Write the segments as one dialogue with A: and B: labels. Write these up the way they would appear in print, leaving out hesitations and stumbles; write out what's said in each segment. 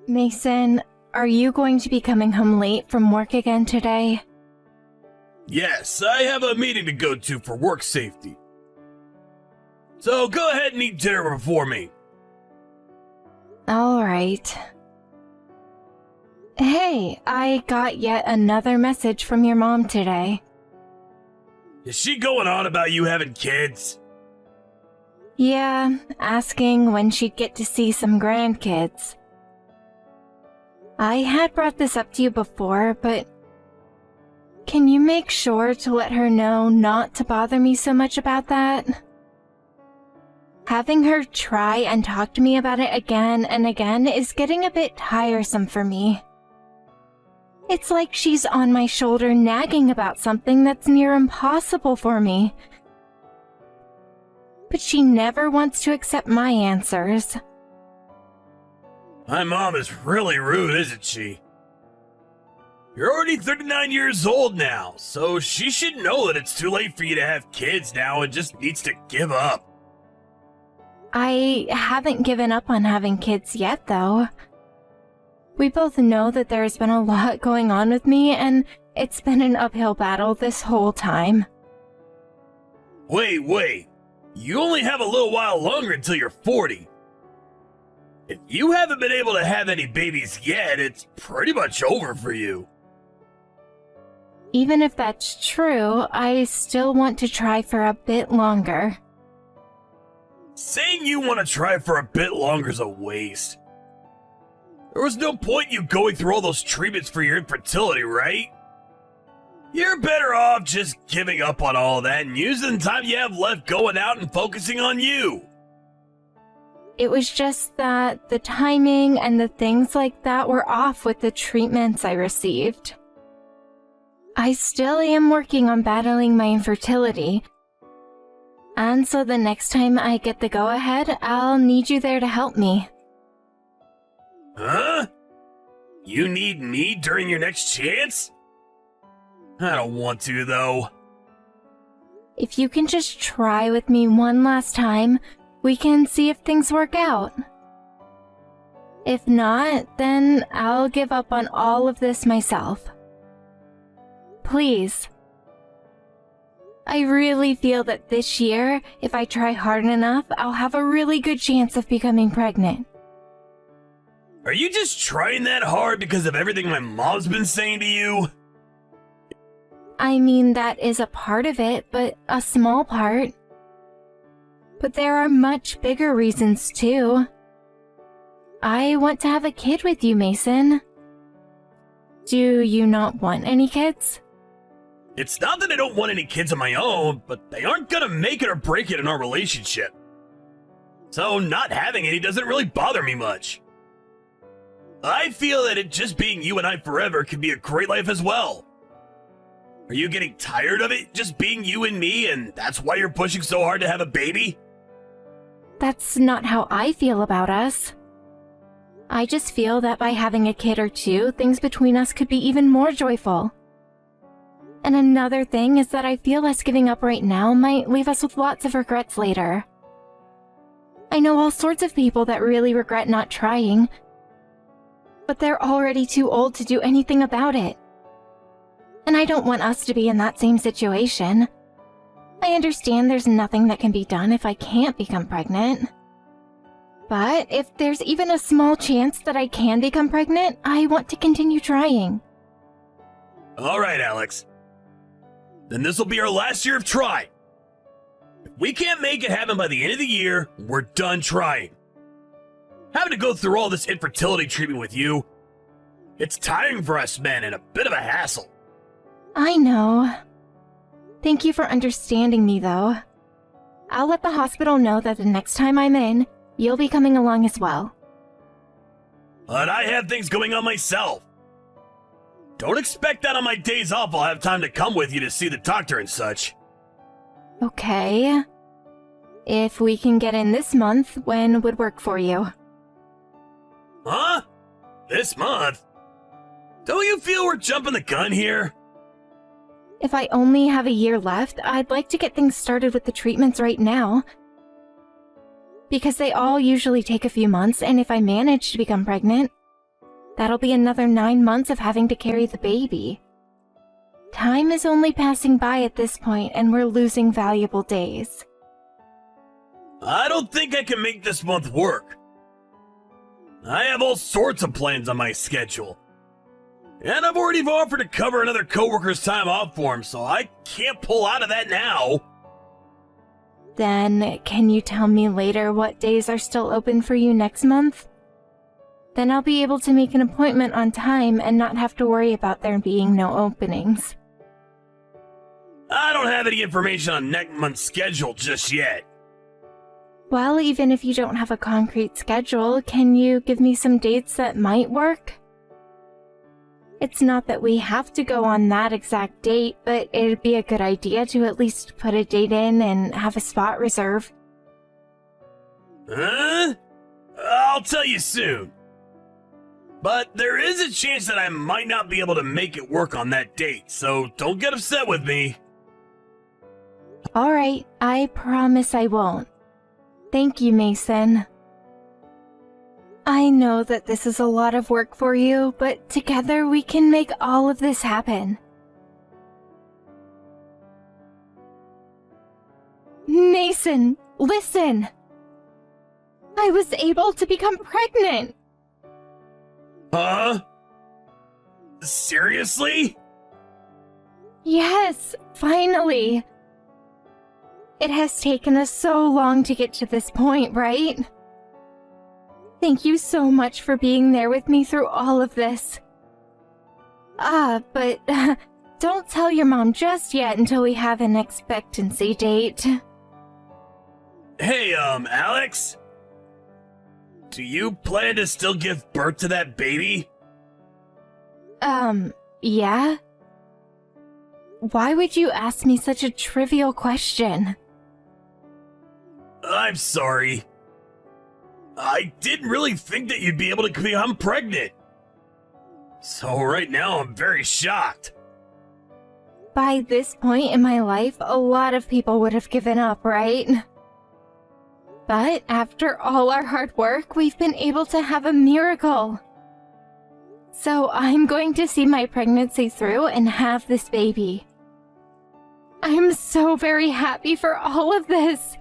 A: Mason, are you going to be coming home late from work again today?
B: Yes, I have a meeting to go to for work safety. So go ahead and eat dinner before me.
A: Alright. Hey, I got yet another message from your mom today.
B: Is she going on about you having kids?
A: Yeah, asking when she'd get to see some grandkids. I had brought this up to you before, but can you make sure to let her know not to bother me so much about that? Having her try and talk to me about it again and again is getting a bit tiresome for me. It's like she's on my shoulder nagging about something that's near impossible for me. But she never wants to accept my answers.
B: My mom is really rude, isn't she? You're already 39 years old now, so she should know that it's too late for you to have kids now and just needs to give up.
A: I haven't given up on having kids yet, though. We both know that there's been a lot going on with me, and it's been an uphill battle this whole time.
B: Wait. You only have a little while longer until you're 40. If you haven't been able to have any babies yet, it's pretty much over for you.
A: Even if that's true, I still want to try for a bit longer.
B: Saying you want to try for a bit longer is a waste. There was no point in you going through all those treatments for your infertility, right? You're better off just giving up on all that and using the time you have left going out and focusing on you.
A: It was just that the timing and the things like that were off with the treatments I received. I still am working on battling my infertility, and so the next time I get the go-ahead, I'll need you there to help me.
B: Huh? You need me during your next chance? I don't want to, though.
A: If you can just try with me one last time, we can see if things work out. If not, then I'll give up on all of this myself. Please. I really feel that this year, if I try hard enough, I'll have a really good chance of becoming pregnant.
B: Are you just trying that hard because of everything my mom's been saying to you?
A: I mean, that is a part of it, but a small part. But there are much bigger reasons, too. I want to have a kid with you, Mason. Do you not want any kids?
B: It's not that I don't want any kids of my own, but they aren't gonna make it or break it in our relationship. So not having any doesn't really bother me much. I feel that it just being you and I forever could be a great life as well. Are you getting tired of it just being you and me, and that's why you're pushing so hard to have a baby?
A: That's not how I feel about us. I just feel that by having a kid or two, things between us could be even more joyful. And another thing is that I feel us giving up right now might leave us with lots of regrets later. I know all sorts of people that really regret not trying, but they're already too old to do anything about it. And I don't want us to be in that same situation. I understand there's nothing that can be done if I can't become pregnant. But if there's even a small chance that I can become pregnant, I want to continue trying.
B: All right, Alex. Then this will be our last year of trying. If we can't make it happen by the end of the year, we're done trying. Having to go through all this infertility treatment with you, it's tiring for us men and a bit of a hassle.
A: I know. Thank you for understanding me, though. I'll let the hospital know that the next time I'm in, you'll be coming along as well.
B: But I have things going on myself. Don't expect that on my days off I'll have time to come with you to see the doctor and such.
A: Okay. If we can get in this month, when would work for you?
B: Huh? This month? Don't you feel we're jumping the gun here?
A: If I only have a year left, I'd like to get things started with the treatments right now. Because they all usually take a few months, and if I manage to become pregnant, That'll be another 9 months of having to carry the baby. Time is only passing by at this point, and we're losing valuable days.
B: I don't think I can make this month work. I have all sorts of plans on my schedule. And I've already offered to cover another coworker's time off for him, so I can't pull out of that now.
A: Then, can you tell me later what days are still open for you next month? Then I'll be able to make an appointment on time and not have to worry about there being no openings.
B: I don't have any information on next month's schedule just yet.
A: Well, even if you don't have a concrete schedule, can you give me some dates that might work? It's not that we have to go on that exact date, but it'd be a good idea to at least put a date in and have a spot reserved.
B: Huh? I'll tell you soon. But there is a chance that I might not be able to make it work on that date, so don't get upset with me.
A: Alright, I promise I won't. Thank you, Mason. I know that this is a lot of work for you, but together we can make all of this happen. Mason, listen! I was able to become pregnant!
B: Huh? Seriously?
A: Yes, finally! It has taken us so long to get to this point, right? Thank you so much for being there with me through all of this. But don't tell your mom just yet until we have an expectancy date.
B: Hey, Alex? Do you plan to still give birth to that baby?
A: Yeah? Why would you ask me such a trivial question?
B: I'm sorry. I didn't really think that you'd be able to become pregnant. So right now I'm very shocked.
A: By this point in my life, a lot of people would have given up, right? But after all our hard work, we've been able to have a miracle. So I'm going to see my pregnancy through and have this baby. I'm so very happy for all of this.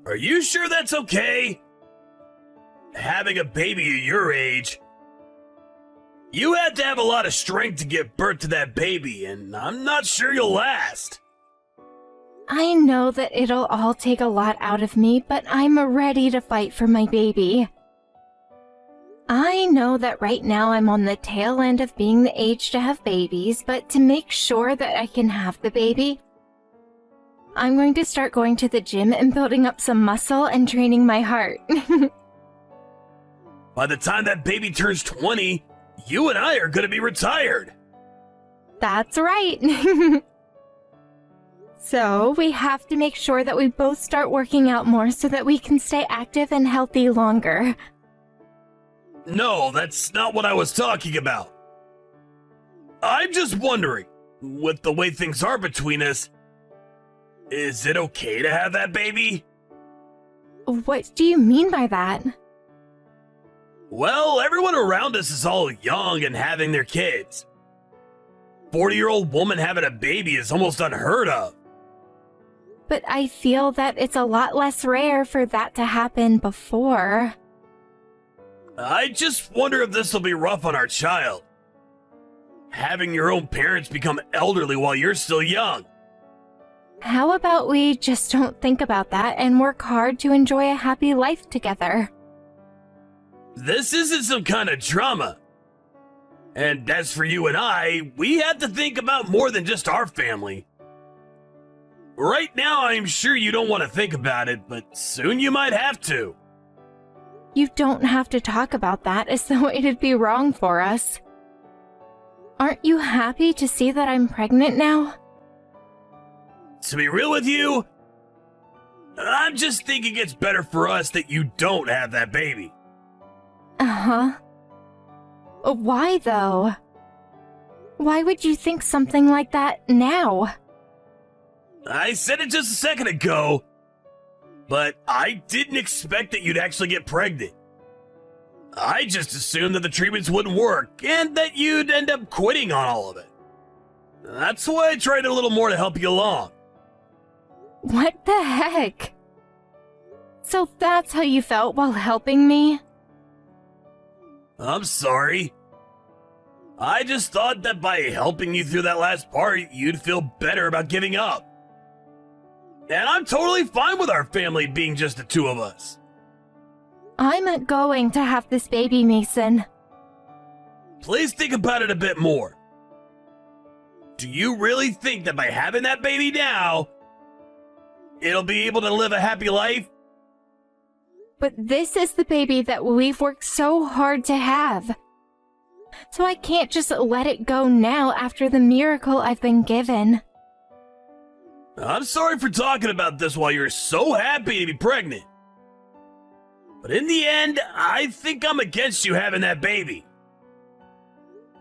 B: Are you sure that's okay? Having a baby at your age, you had to have a lot of strength to give birth to that baby, and I'm not sure you'll last.
A: I know that it'll all take a lot out of me, but I'm ready to fight for my baby. I know that right now I'm on the tail end of being the age to have babies, but to make sure that I can have the baby, I'm going to start going to the gym and building up some muscle and training my heart.
B: By the time that baby turns 20, you and I are going to be retired.
A: That's right. So we have to make sure that we both start working out more so that we can stay active and healthy longer.
B: No, that's not what I was talking about. I'm just wondering, with the way things are between us, is it okay to have that baby?
A: What do you mean by that?
B: Well, everyone around us is all young and having their kids. 40-year-old woman having a baby is almost unheard of.
A: But I feel that it's a lot less rare for that to happen before.
B: I just wonder if this will be rough on our child. Having your own parents become elderly while you're still young.
A: How about we just don't think about that and work hard to enjoy a happy life together?
B: This isn't some kind of drama. And as for you and I, we have to think about more than just our family. Right now, I'm sure you don't want to think about it, but soon you might have to.
A: You don't have to talk about that as though it'd be wrong for us. Aren't you happy to see that I'm pregnant now?
B: To be real with you, I'm just thinking it's better for us that you don't have that baby.
A: Uh-huh. Why, though? Why would you think something like that now?
B: I said it just a second ago, but I didn't expect that you'd actually get pregnant. I just assumed that the treatments wouldn't work and that you'd end up quitting on all of it. That's why I tried a little more to help you along.
A: What the heck? So that's how you felt while helping me?
B: I'm sorry. I just thought that by helping you through that last part, you'd feel better about giving up. And I'm totally fine with our family being just the two of us.
A: I'm going to have this baby, Mason.
B: Please think about it a bit more. Do you really think that by having that baby now, it'll be able to live a happy life?
A: But this is the baby that we've worked so hard to have. So I can't just let it go now after the miracle I've been given.
B: I'm sorry for talking about this while you're so happy to be pregnant. But in the end, I think I'm against you having that baby.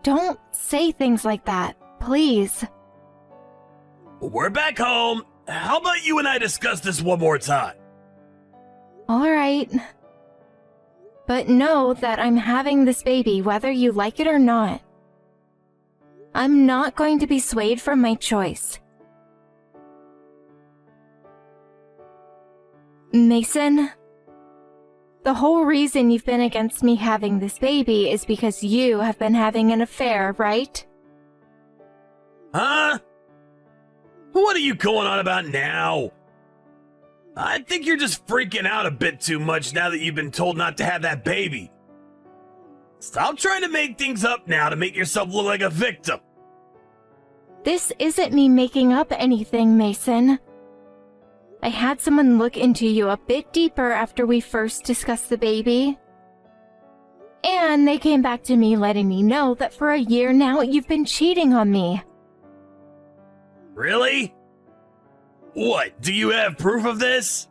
A: Don't say things like that, please.
B: We're back home. How about you and I discuss this one more time?
A: All right. But know that I'm having this baby whether you like it or not. I'm not going to be swayed from my choice. Mason, the whole reason you've been against me having this baby is because you have been having an affair, right?
B: Huh? What are you going on about now? I think you're just freaking out a bit too much now that you've been told not to have that baby. Stop trying to make things up now to make yourself look like a victim.
A: This isn't me making up anything, Mason. I had someone look into you a bit deeper after we first discussed the baby. And they came back to me letting me know that for a year now you've been cheating on me.
B: Really? What, do you have proof of this?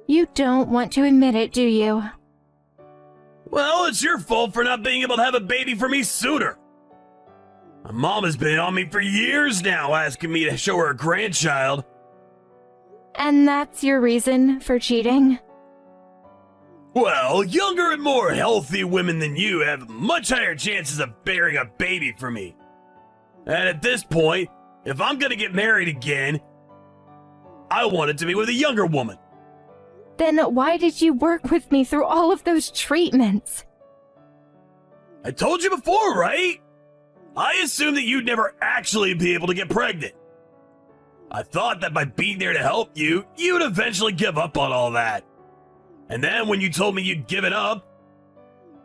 A: You don't want to admit it, do you?
B: Well, it's your fault for not being able to have a baby for me sooner. My mom has been on me for years now asking me to show her a grandchild.
A: And that's your reason for cheating?
B: Well, younger and more healthy women than you have much higher chances of bearing a baby for me. And at this point, if I'm gonna get married again, I want it to be with a younger woman.
A: Then why did you work with me through all of those treatments?
B: I told you before, right? I assumed that you'd never actually be able to get pregnant. I thought that by being there to help you, you'd eventually give up on all that. And then when you told me you'd given up,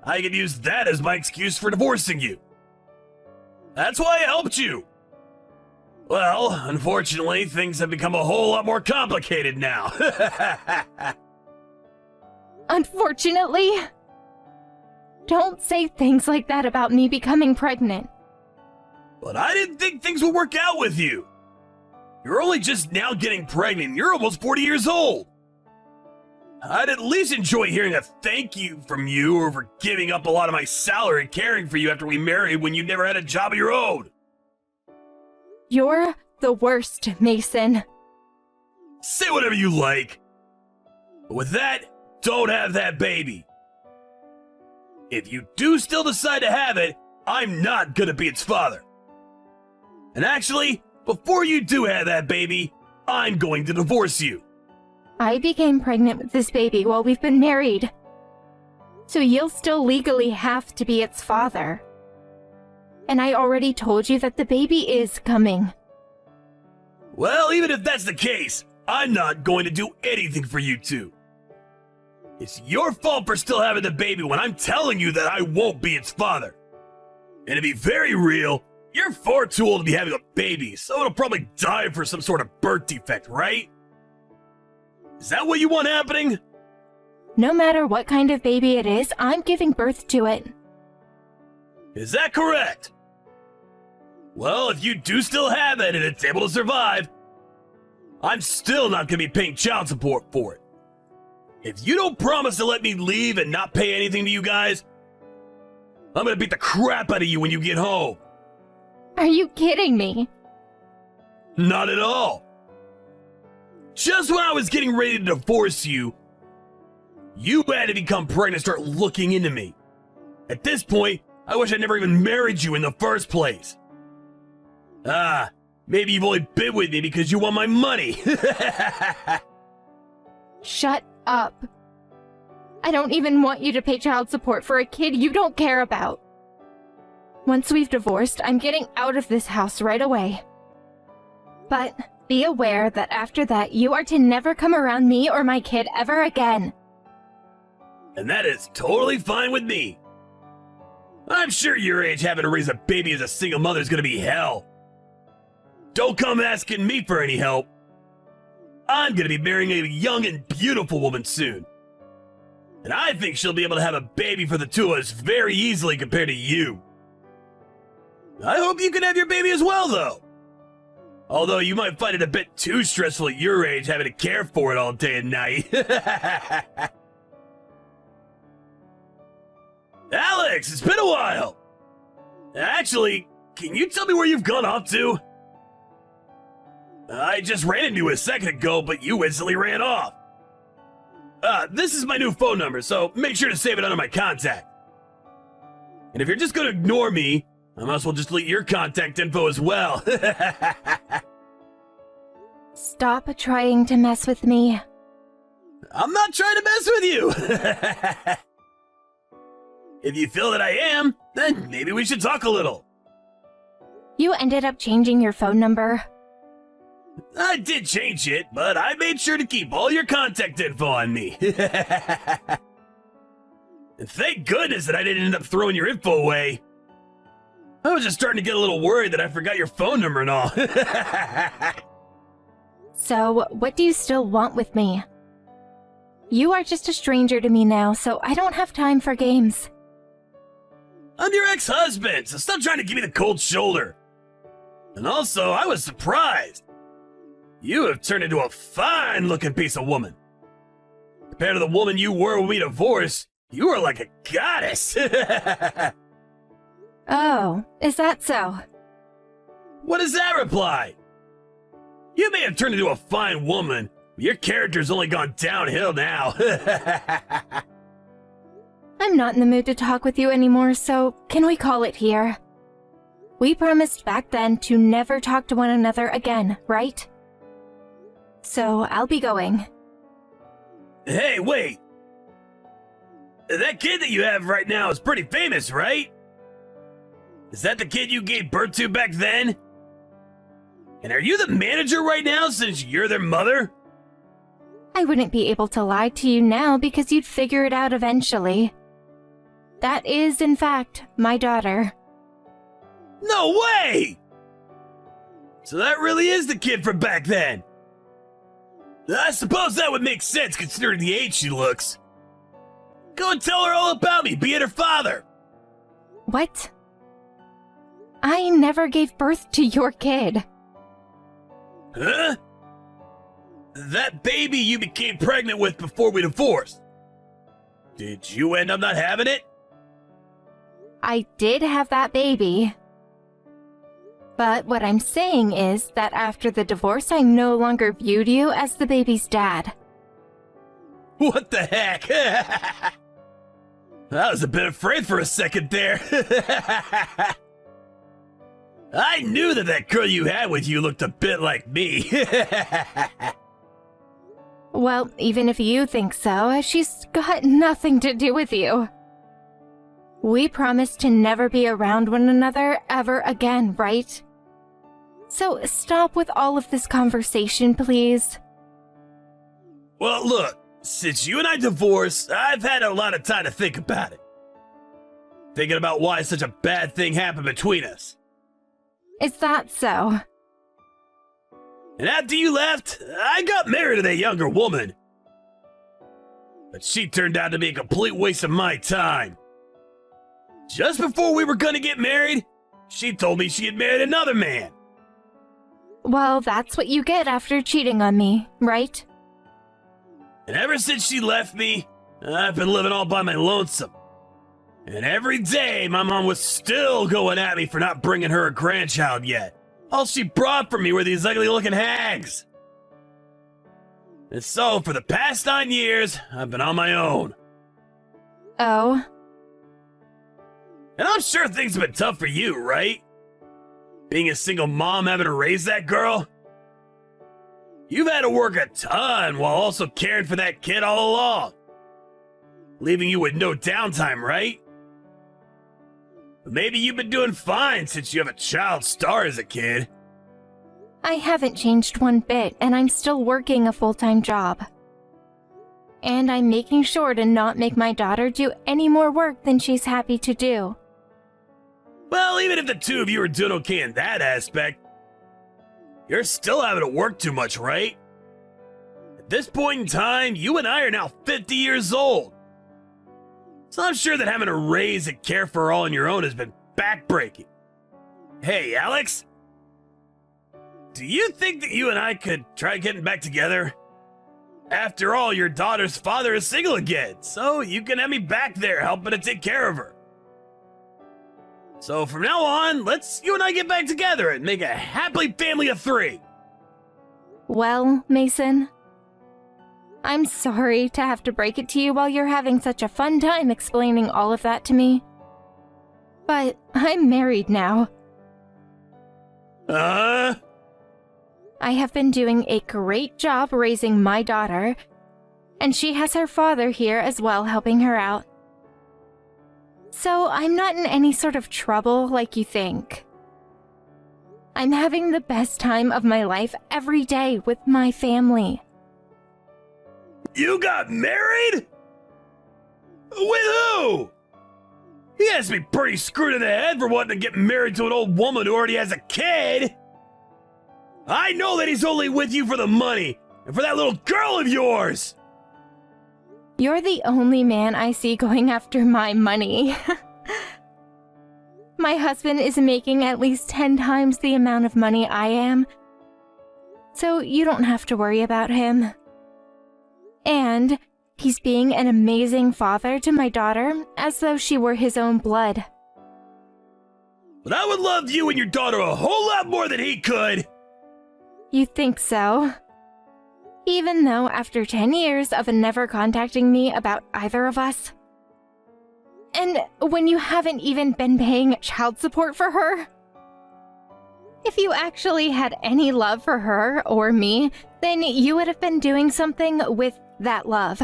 B: I could use that as my excuse for divorcing you. That's why I helped you. Well, unfortunately, things have become a whole lot more complicated now.
A: Unfortunately? Don't say things like that about me becoming pregnant.
B: But I didn't think things would work out with you. You're only just now getting pregnant. You're almost 40 years old. I'd at least enjoy hearing a thank you from you or for giving up a lot of my salary caring for you after we married when you never had a job of your own.
A: You're the worst, Mason.
B: Say whatever you like. But with that, don't have that baby. If you do still decide to have it, I'm not gonna be its father. And actually, before you do have that baby, I'm going to divorce you.
A: I became pregnant with this baby while we've been married. So you'll still legally have to be its father. And I already told you that the baby is coming.
B: Well, even if that's the case, I'm not going to do anything for you two. It's your fault for still having the baby when I'm telling you that I won't be its father. And to be very real, you're far too old to be having a baby, so it'll probably die for some sort of birth defect, right? Is that what you want happening?
A: No matter what kind of baby it is, I'm giving birth to it.
B: Is that correct? Well, if you do still have it and it's able to survive, I'm still not going to be paying child support for it. If you don't promise to let me leave and not pay anything to you guys, I'm going to beat the crap out of you when you get home.
A: Are you kidding me?
B: Not at all. Just when I was getting ready to divorce you, You had to become pregnant and start looking into me. At this point, I wish I'd never even married you in the first place. Maybe you've only been with me because you want my money.
A: Shut up. I don't even want you to pay child support for a kid you don't care about. Once we've divorced, I'm getting out of this house right away. But be aware that after that, you are to never come around me or my kid ever again.
B: And that is totally fine with me. I'm sure your age having to raise a baby as a single mother is gonna be hell. Don't come asking me for any help. I'm gonna be marrying a young and beautiful woman soon. And I think she'll be able to have a baby for the two of us very easily compared to you. I hope you can have your baby as well, though. Although you might find it a bit too stressful at your age having to care for it all day and night. Alex, it's been a while. Actually, can you tell me where you've gone off to? I just ran into you a second ago, but you instantly ran off. This is my new phone number, so make sure to save it under my contact. And if you're just gonna ignore me, I might as well just delete your contact info as well.
A: Stop trying to mess with me.
B: I'm not trying to mess with you. If you feel that I am, then maybe we should talk a little.
A: You ended up changing your phone number.
B: I did change it, but I made sure to keep all your contact info on me. And thank goodness that I didn't end up throwing your info away. I was just starting to get a little worried that I forgot your phone number and all.
A: So, what do you still want with me? You are just a stranger to me now, so I don't have time for games.
B: I'm your ex-husband, so stop trying to give me the cold shoulder. And also, I was surprised. You have turned into a fine-looking piece of woman. Compared to the woman you were when we divorced, you are like a goddess.
A: Oh, is that so?
B: What does that reply? You may have turned into a fine woman, but your character's only gone downhill now.
A: I'm not in the mood to talk with you anymore, so can we call it here? We promised back then to never talk to one another again, right? So I'll be going.
B: Hey, wait! That kid that you have right now is pretty famous, right? Is that the kid you gave birth to back then? And are you the manager right now since you're their mother?
A: I wouldn't be able to lie to you now because you'd figure it out eventually. That is, in fact, my daughter.
B: No way! So that really is the kid from back then. I suppose that would make sense considering the age she looks. Go and tell her all about me, being her father.
A: What? I never gave birth to your kid.
B: Huh? That baby you became pregnant with before we divorced. Did you end up not having it?
A: I did have that baby. But what I'm saying is that after the divorce, I no longer viewed you as the baby's dad.
B: What the heck? I was a bit afraid for a second there. I knew that girl you had with you looked a bit like me.
A: Well, even if you think so, she's got nothing to do with you. We promised to never be around one another ever again, right? So stop with all of this conversation, please.
B: Well, look, since you and I divorced, I've had a lot of time to think about it. Thinking about why such a bad thing happened between us.
A: Is that so?
B: And after you left, I got married to that younger woman. But she turned out to be a complete waste of my time. Just before we were gonna get married, she told me she had married another man.
A: Well, that's what you get after cheating on me, right?
B: And ever since she left me, I've been living all by my lonesome. And every day, my mom was still going at me for not bringing her a grandchild yet. All she brought for me were these ugly-looking hags. And so, for the past 9 years, I've been on my own.
A: Oh,
B: And I'm sure things have been tough for you, right? Being a single mom having to raise that girl? You've had to work a ton while also caring for that kid all along. Leaving you with no downtime, right? But maybe you've been doing fine since you have a child star as a kid.
A: I haven't changed one bit, and I'm still working a full-time job. And I'm making sure to not make my daughter do any more work than she's happy to do.
B: Well, even if the two of you are doing okay in that aspect, you're still having to work too much, right? At this point in time, you and I are now 50 years old. So I'm sure that having to raise and care for her all on your own has been backbreaking. Hey, Alex? Do you think that you and I could try getting back together? After all, your daughter's father is single again, so you can have me back there helping to take care of her. So from now on, let's you and I get back together and make a happy family of 3.
A: Well, Mason, I'm sorry to have to break it to you while you're having such a fun time explaining all of that to me. But I'm married now. I have been doing a great job raising my daughter, and she has her father here as well helping her out. So I'm not in any sort of trouble like you think. I'm having the best time of my life every day with my family.
B: You got married? With who? He has to be pretty screwed in the head for wanting to get married to an old woman who already has a kid. I know that he's only with you for the money and for that little girl of yours.
A: You're the only man I see going after my money. My husband is making at least 10 times the amount of money I am, so you don't have to worry about him. And he's being an amazing father to my daughter, as though she were his own blood.
B: But I would love you and your daughter a whole lot more than he could.
A: You think so? Even though after 10 years of never contacting me about either of us? And when you haven't even been paying child support for her? If you actually had any love for her or me, then you would have been doing something with that love.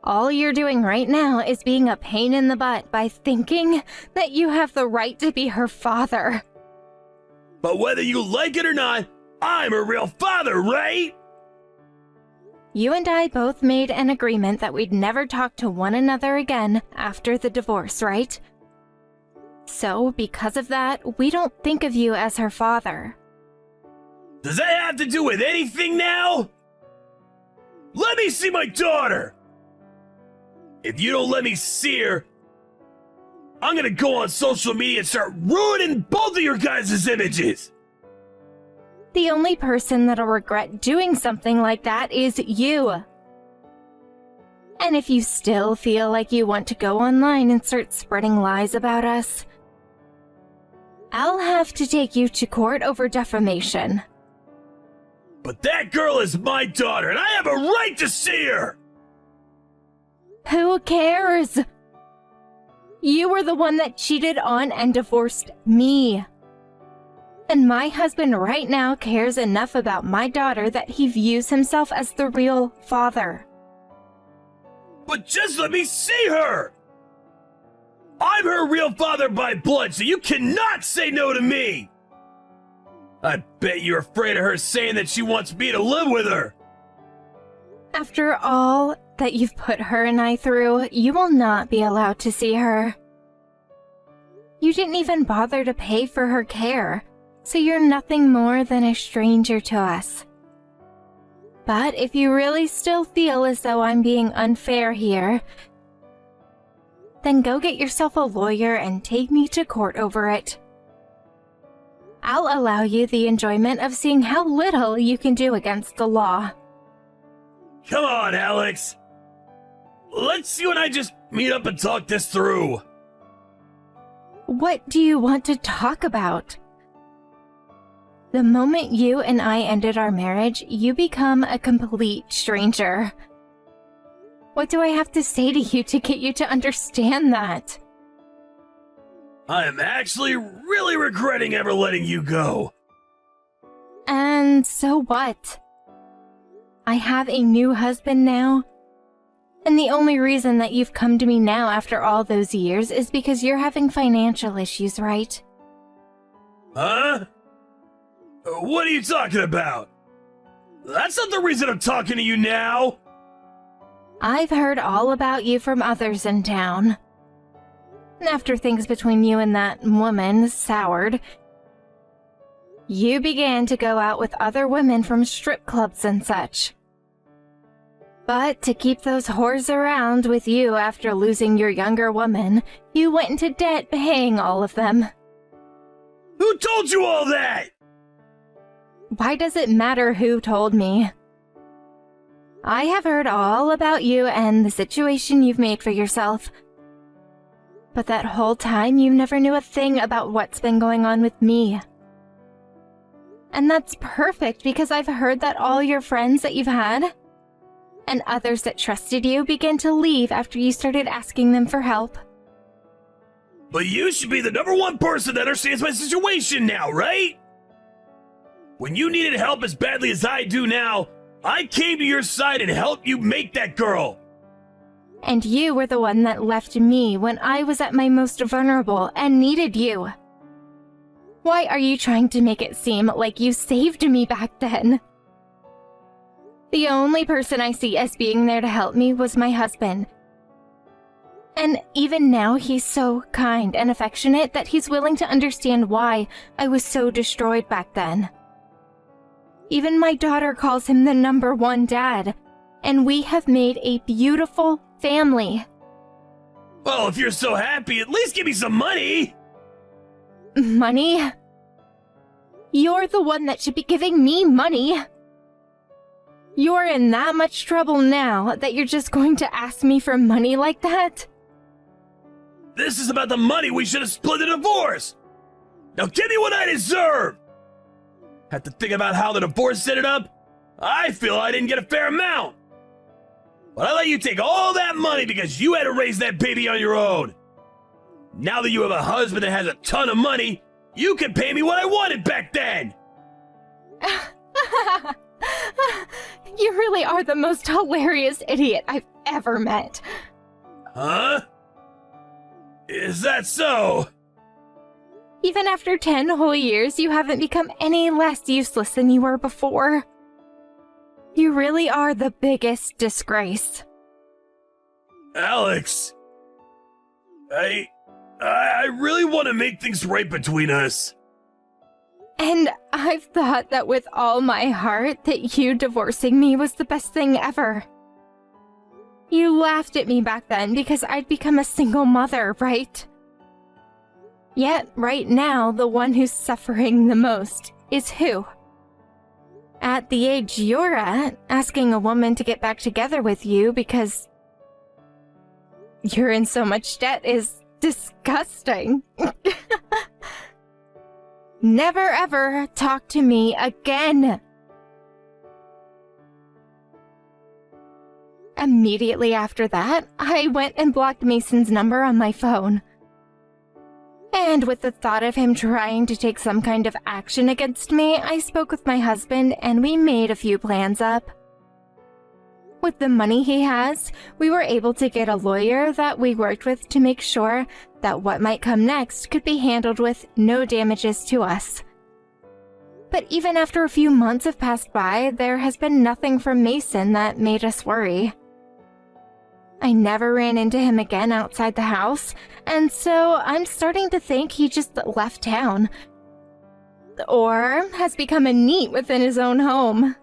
A: All you're doing right now is being a pain in the butt by thinking that you have the right to be her father.
B: But whether you like it or not, I'm a real father, right?
A: You and I both made an agreement that we'd never talk to one another again after the divorce, right? So, because of that, we don't think of you as her father.
B: Does that have to do with anything now? Let me see my daughter! If you don't let me see her, I'm gonna go on social media and start ruining both of your guys' images!
A: The only person that'll regret doing something like that is you. And if you still feel like you want to go online and start spreading lies about us, I'll have to take you to court over defamation.
B: But that girl is my daughter, and I have a right to see her!
A: Who cares? You were the one that cheated on and divorced me. And my husband right now cares enough about my daughter that he views himself as the real father.
B: But just let me see her! I'm her real father by blood, so you cannot say no to me! I bet you're afraid of her saying that she wants me to live with her!
A: After all that you've put her and I through, you will not be allowed to see her. You didn't even bother to pay for her care, so you're nothing more than a stranger to us. But if you really still feel as though I'm being unfair here, then go get yourself a lawyer and take me to court over it. I'll allow you the enjoyment of seeing how little you can do against the law.
B: Come on, Alex! Let's you and I just meet up and talk this through.
A: What do you want to talk about? The moment you and I ended our marriage, you become a complete stranger. What do I have to say to you to get you to understand that?
B: I am actually really regretting ever letting you go.
A: And so what? I have a new husband now. And the only reason that you've come to me now after all those years is because you're having financial issues, right?
B: Huh? What are you talking about? That's not the reason I'm talking to you now.
A: I've heard all about you from others in town. After things between you and that woman soured, you began to go out with other women from strip clubs and such. But to keep those whores around with you after losing your younger woman, you went into debt paying all of them.
B: Who told you all that?
A: Why does it matter who told me? I have heard all about you and the situation you've made for yourself. But that whole time you never knew a thing about what's been going on with me. And that's perfect because I've heard that all your friends that you've had and others that trusted you began to leave after you started asking them for help.
B: But you should be the #1 person that understands my situation now, right? When you needed help as badly as I do now, I came to your side and helped you make that girl.
A: And you were the one that left me when I was at my most vulnerable and needed you. Why are you trying to make it seem like you saved me back then? The only person I see as being there to help me was my husband. And even now, he's so kind and affectionate that he's willing to understand why I was so destroyed back then. Even my daughter calls him the #1 dad, and we have made a beautiful family.
B: Well, if you're so happy, at least give me some money.
A: Money? You're the one that should be giving me money. You're in that much trouble now that you're just going to ask me for money like that?
B: This is about the money we should have split the divorce. Now give me what I deserve. Have to think about how the divorce set it up? I feel I didn't get a fair amount. But I let you take all that money because you had to raise that baby on your own. Now that you have a husband that has a ton of money, you can pay me what I wanted back then.
A: You really are the most hilarious idiot I've ever met.
B: Huh? Is that so?
A: Even after 10 whole years, you haven't become any less useless than you were before. You really are the biggest disgrace.
B: Alex, I really want to make things right between us.
A: And I've thought that with all my heart that you divorcing me was the best thing ever. You laughed at me back then because I'd become a single mother, right? Yet, right now, the one who's suffering the most is who? At the age you're at, asking a woman to get back together with you because you're in so much debt is disgusting. Never ever talk to me again. Immediately after that, I went and blocked Mason's number on my phone. And with the thought of him trying to take some kind of action against me, I spoke with my husband and we made a few plans up. With the money he has, we were able to get a lawyer that we worked with to make sure that what might come next could be handled with no damages to us. But even after a few months have passed by, there has been nothing from Mason that made us worry. I never ran into him again outside the house, and so I'm starting to think he just left town. Or has become a NEET within his own home.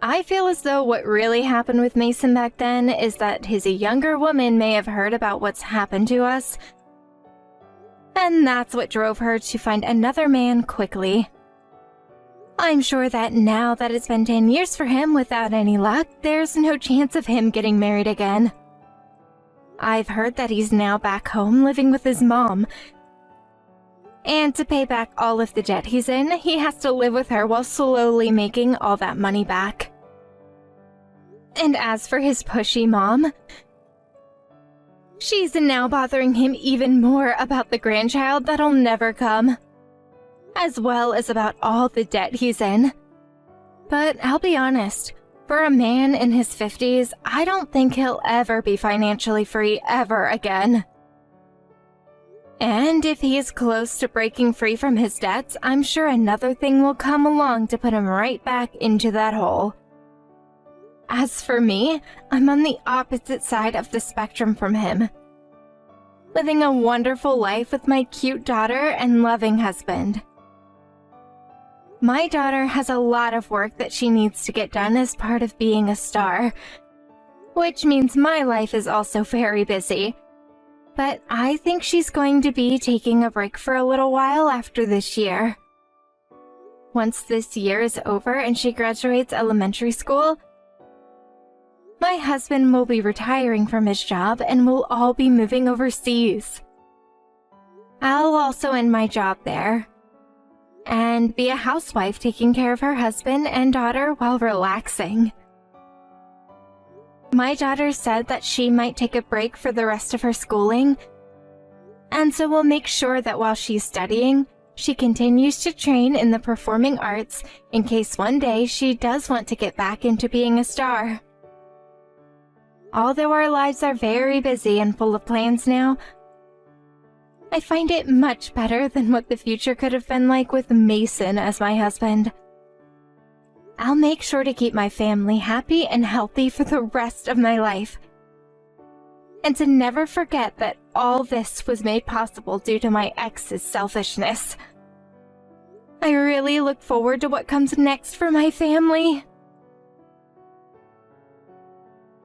A: I feel as though what really happened with Mason back then is that his younger woman may have heard about what's happened to us, and that's what drove her to find another man quickly. I'm sure that now that it's been 10 years for him without any luck, there's no chance of him getting married again. I've heard that he's now back home living with his mom, And to pay back all of the debt he's in, he has to live with her while slowly making all that money back. And as for his pushy mom, she's now bothering him even more about the grandchild that'll never come, as well as about all the debt he's in. But I'll be honest, for a man in his 50s, I don't think he'll ever be financially free ever again. And if he is close to breaking free from his debts, I'm sure another thing will come along to put him right back into that hole. As for me, I'm on the opposite side of the spectrum from him, living a wonderful life with my cute daughter and loving husband. My daughter has a lot of work that she needs to get done as part of being a star, which means my life is also very busy. But I think she's going to be taking a break for a little while after this year. Once this year is over and she graduates elementary school, my husband will be retiring from his job and we'll all be moving overseas. I'll also end my job there and be a housewife taking care of her husband and daughter while relaxing. My daughter said that she might take a break for the rest of her schooling, and so we'll make sure that while she's studying, she continues to train in the performing arts in case one day she does want to get back into being a star. Although our lives are very busy and full of plans now, I find it much better than what the future could have been like with Mason as my husband. I'll make sure to keep my family happy and healthy for the rest of my life. And to never forget that all this was made possible due to my ex's selfishness. I really look forward to what comes next for my family.